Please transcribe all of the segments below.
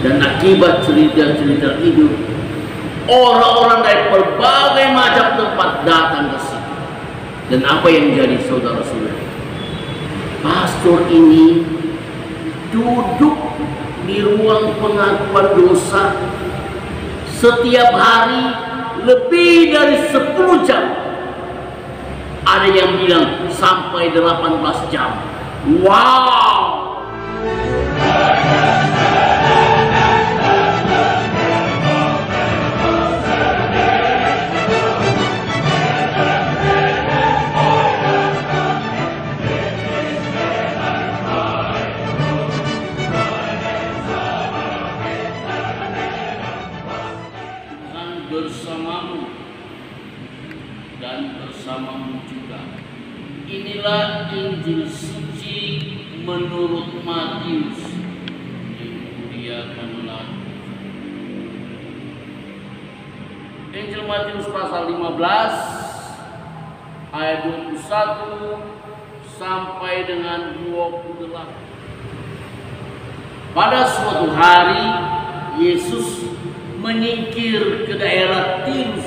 Dan akibat cerita-cerita itu, orang-orang dari berbagai macam tempat datang ke situ. Dan apa yang jadi, saudara-saudara? Pastor ini duduk di ruang pengakuan dosa setiap hari lebih dari 10 jam. Ada yang bilang sampai 18 jam. Wow! Bersamamu dan bersamamu juga. Inilah Injil suci menurut Matius. Dimuliakanlah Injil Matius pasal 15 ayat 21 sampai dengan 28. Pada suatu hari Yesus menyingkir ke daerah Tirus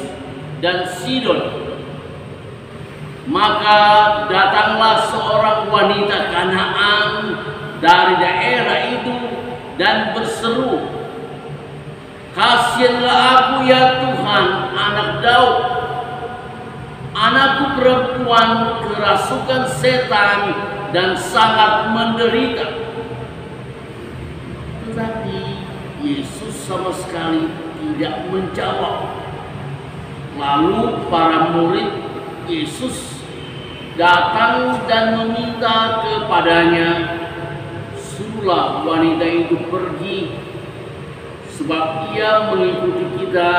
dan Sidon. Maka datanglah seorang wanita Kanaan dari daerah itu dan berseru, "Kasihanlah aku ya Tuhan, anak Daud. Anakku perempuan kerasukan setan dan sangat menderita." Tetapi Yesus sama sekali tidak menjawab. Lalu para murid Yesus datang dan meminta kepadanya, "Suruhlah wanita itu pergi, sebab ia mengikuti kita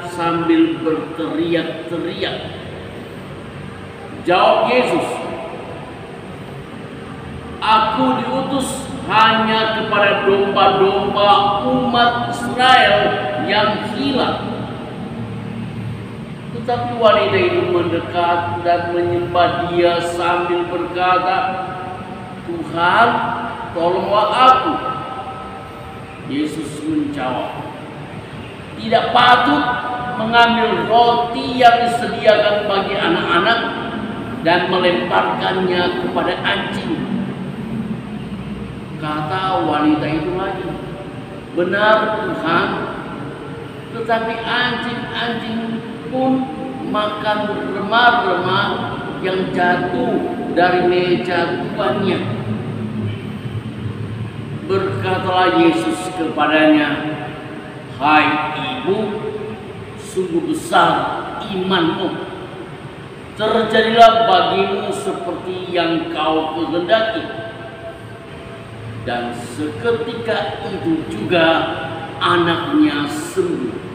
sambil berteriak-teriak." Jawab Yesus, "Aku diutus hanya kepada domba-domba umat Israel yang hilang." Tetapi wanita itu mendekat dan menyembah Dia sambil berkata, "Tuhan, tolonglah aku." Yesus menjawab, "Tidak patut mengambil roti yang disediakan bagi anak-anak dan melemparkannya kepada anjing." Kata wanita itu lagi, "Benar Tuhan, tetapi anjing-anjing pun makan remah-remah yang jatuh dari meja tuannya." Berkatalah Yesus kepadanya, "Hai ibu, sungguh besar imanmu. Terjadilah bagimu seperti yang kau kehendaki." Dan seketika itu juga anaknya sembuh.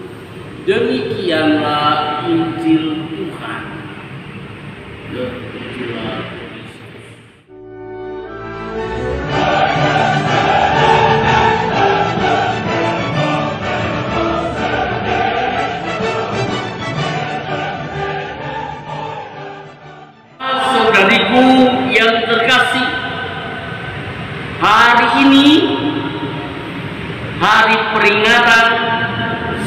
Demikianlah Injil Tuhan. Terpujilah Kristus. Saudariku yang terkasih, hari ini hari peringatan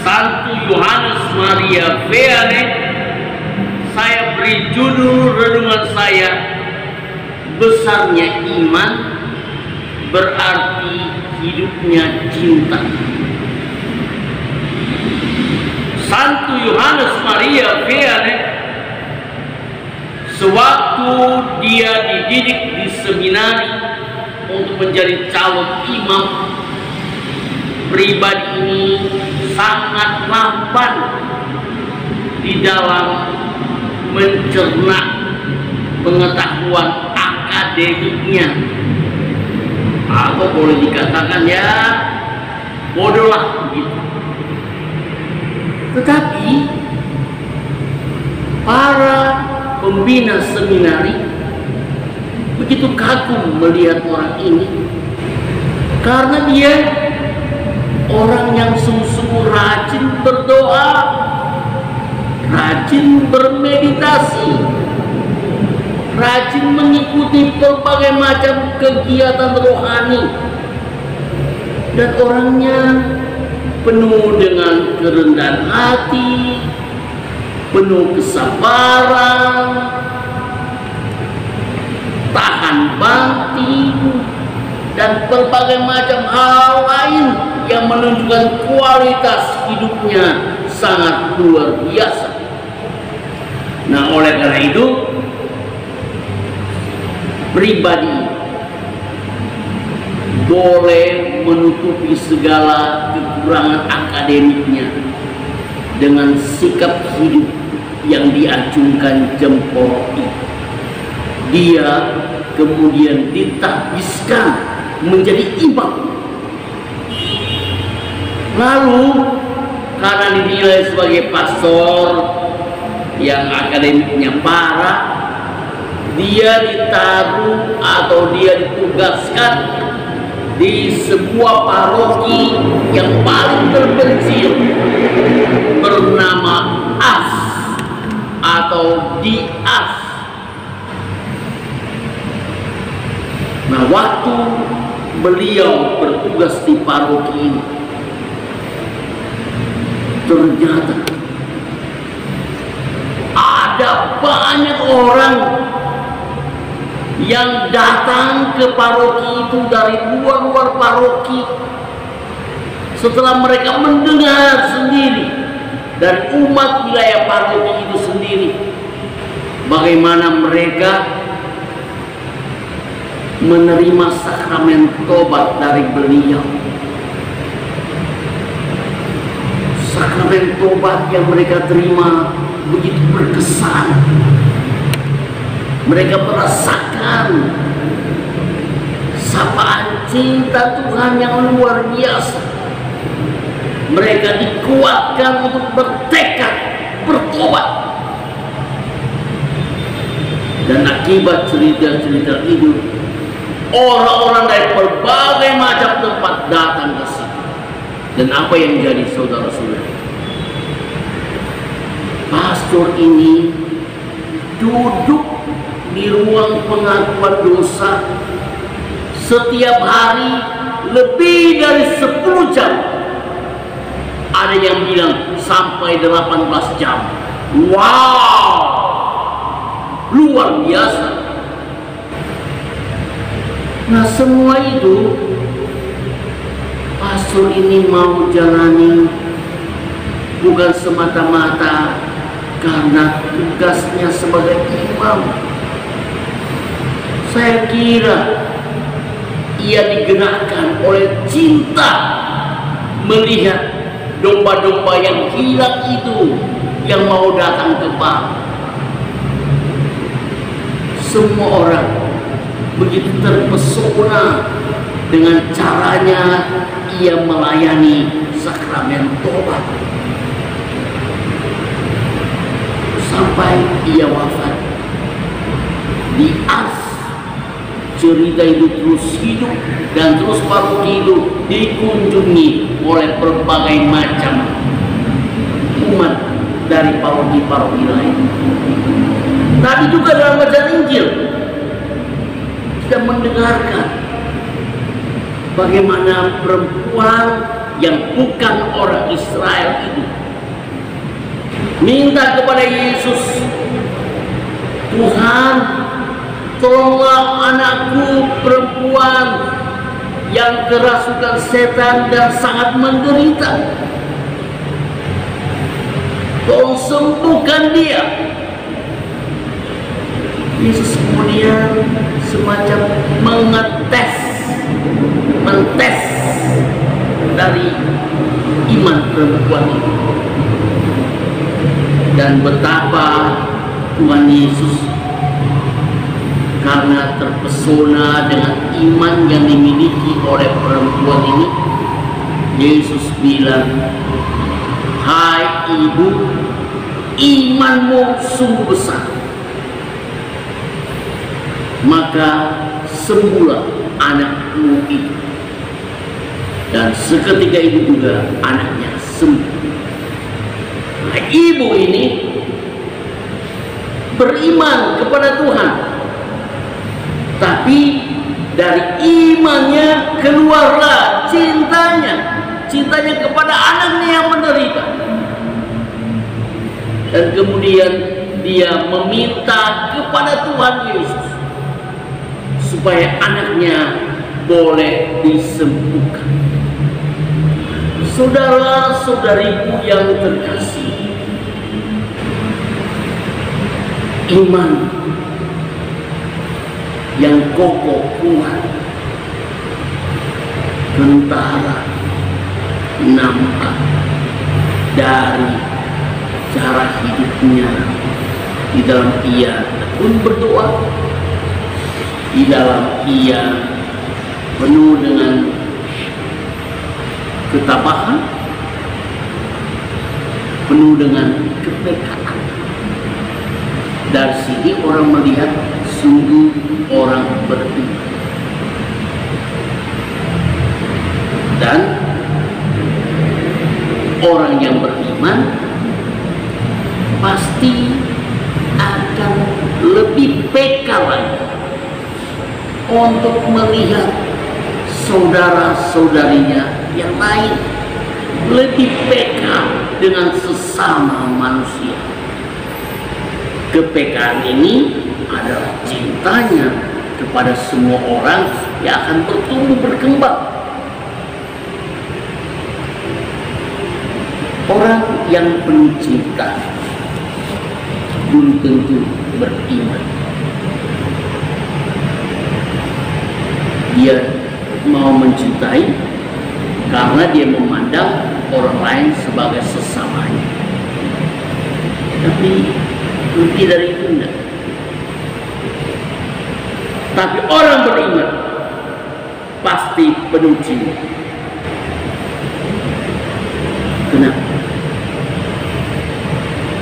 Santo Yohanes Maria Vianney. Saya beri judul renungan saya, "Besarnya Iman Berarti Hidupnya Cinta." Santo Yohanes Maria Vianney, sewaktu dia dididik di seminari untuk menjadi calon imam, pribadi ini sangat lamban di dalam mencerna pengetahuan akademiknya, atau boleh dikatakan ya bodoh lah begitu. Tetapi para pembina seminari begitu kagum melihat orang ini, karena dia orang yang sungguh-sungguh rajin berdoa, rajin bermeditasi, rajin mengikuti berbagai macam kegiatan rohani. dan orangnya penuh dengan kerendahan hati, penuh kesabaran, tahan banting, dan berbagai macam hal lain yang menunjukkan kualitas hidupnya sangat luar biasa. Nah, oleh karena itu, pribadi boleh menutupi segala kekurangan akademiknya dengan sikap hidup yang diacungkan jempol itu. Dia kemudian ditahbiskan menjadi imam. Lalu karena dinilai sebagai pastor yang akademiknya parah, dia ditaruh atau dia ditugaskan di sebuah paroki yang paling terpencil bernama As atau di As. Nah, waktu beliau bertugas di paroki ini, ternyata ada banyak orang yang datang ke paroki itu dari luar-luar paroki setelah mereka mendengar sendiri dari umat wilayah paroki itu sendiri bagaimana mereka menerima sakramen tobat dari beliau. Sakramen tobat yang mereka terima begitu berkesan. Mereka merasakan sapaan cinta Tuhan yang luar biasa. Mereka dikuatkan untuk bertekad bertobat. Dan akibat cerita-cerita itu, orang-orang dari berbagai macam tempat datang ke situ. Dan apa yang jadi, saudara-saudara? Pastor ini duduk di ruang pengakuan dosa setiap hari lebih dari 10 jam. Ada yang bilang sampai 18 jam. Wow, luar biasa. Nah, semua itu pastor ini mau jalani bukan semata-mata karena tugasnya sebagai imam. Saya kira ia digerakkan oleh cinta melihat domba-domba yang hilang itu yang mau datang ke bar. Semua orang begitu terpesona dengan caranya ia melayani sakramen tobat sampai ia wafat. Di As cerita itu terus hidup dan terus paroki itu dikunjungi oleh berbagai macam umat dari paroki-paroki lain. Tadi juga dalam bacaan Injil kita mendengarkan bagaimana perempuan yang bukan orang Israel itu minta kepada Yesus, Tuhan, tolonglah anakku perempuan yang kerasukan setan dan sangat menderita. Tolong sembuhkan dia. Yesus kemudian semacam mengetes dari iman perempuan itu. Dan betapa Tuhan Yesus karena terpesona dengan iman yang dimiliki oleh perempuan ini, Yesus bilang, "Hai ibu, imanmu sungguh besar, maka sembuhlah anakmu itu." Dan seketika itu juga anaknya sembuh. Nah, ibu ini beriman kepada Tuhan, tapi Dari imannya keluarlah cintanya. Cintanya kepada anaknya yang menderita. Dan kemudian dia meminta kepada Tuhan Yesus supaya anaknya boleh disembuhkan. Saudara-saudariku yang terkasih, iman yang kokoh kuat, kentara, nampak dari cara hidupnya, di dalam ia tekun berdoa, di dalam ia penuh dengan ketabahan, penuh dengan kepekaan. Dari sini orang melihat sungguh orang beriman. Dan orang yang beriman pasti akan lebih peka lagi untuk melihat saudara-saudarinya yang lain, lebih peka dengan sesama manusia. Kepekaan ini adalah cintanya kepada semua orang yang akan bertumbuh berkembang. Orang yang penuh cinta belum tentu beriman. Dia mau mencintai karena dia memandang orang lain sebagai sesamanya. Tapi lebih dari itu enggak. Tapi orang beriman pasti penuh cinta. Kenapa?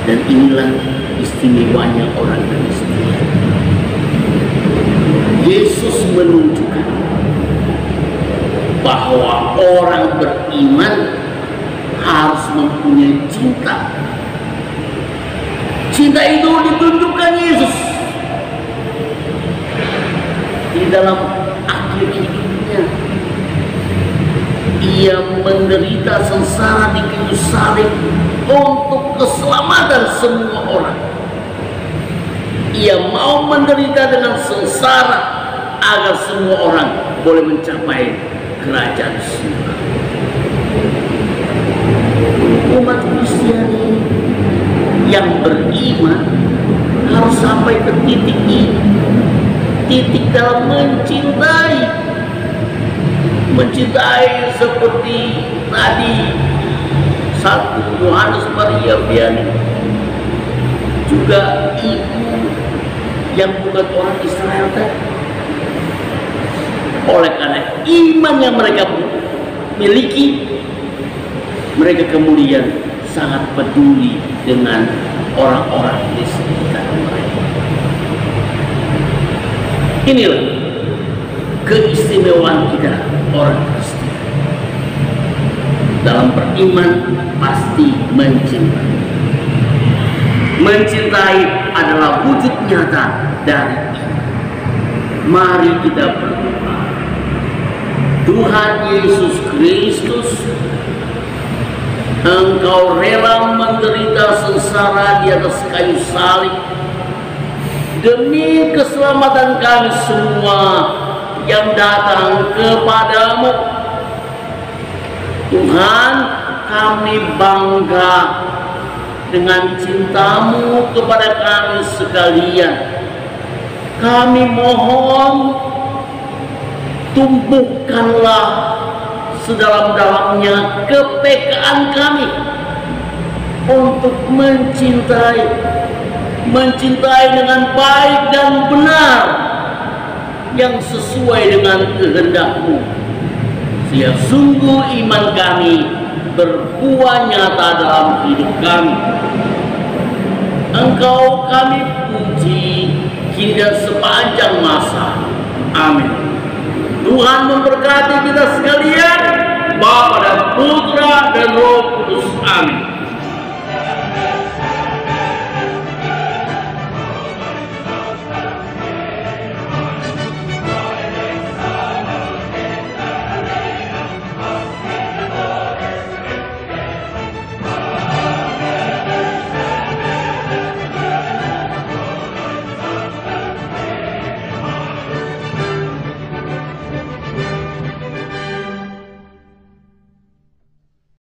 Dan inilah istimewanya orang Kristen. Yesus menunjukkan bahwa orang beriman harus mempunyai cinta. Cinta itu ditunjukkan Yesus di dalam akhir hidupnya. Ia menderita sengsara di kayu salib untuk keselamatan semua orang. Ia mau menderita dengan sengsara agar semua orang boleh mencapai kerajaan surga. Umat Kristiani yang beriman harus sampai ke titik ini, titik dalam mencintai seperti tadi satu Yohanes Maria Vianney, juga ibu yang bukan orang Israel tadi. Oleh karena iman yang mereka miliki, mereka kemudian sangat peduli dengan orang-orang di sekitar mereka. Inilah keistimewaan kita orang Kristen. Dalam beriman pasti mencintai. Mencintai adalah wujud nyata dari iman. Mari kita berdoa. Tuhan Yesus Kristus, Engkau rela menderita sengsara di atas kayu salib demi keselamatan kami semua yang datang kepadamu. Tuhan, kami bangga dengan cintamu kepada kami sekalian. Kami mohon, tumbuhkanlah sedalam-dalamnya kepekaan kami untuk mencintai dengan baik dan benar yang sesuai dengan kehendak-Mu. Sehingga sungguh iman kami berbuah nyata dalam hidup kami. Engkau kami puji kini dan sepanjang masa. Amin. Tuhan memberkati kita sekalian, Bapa dan Putra dan Roh Kudus. Amin.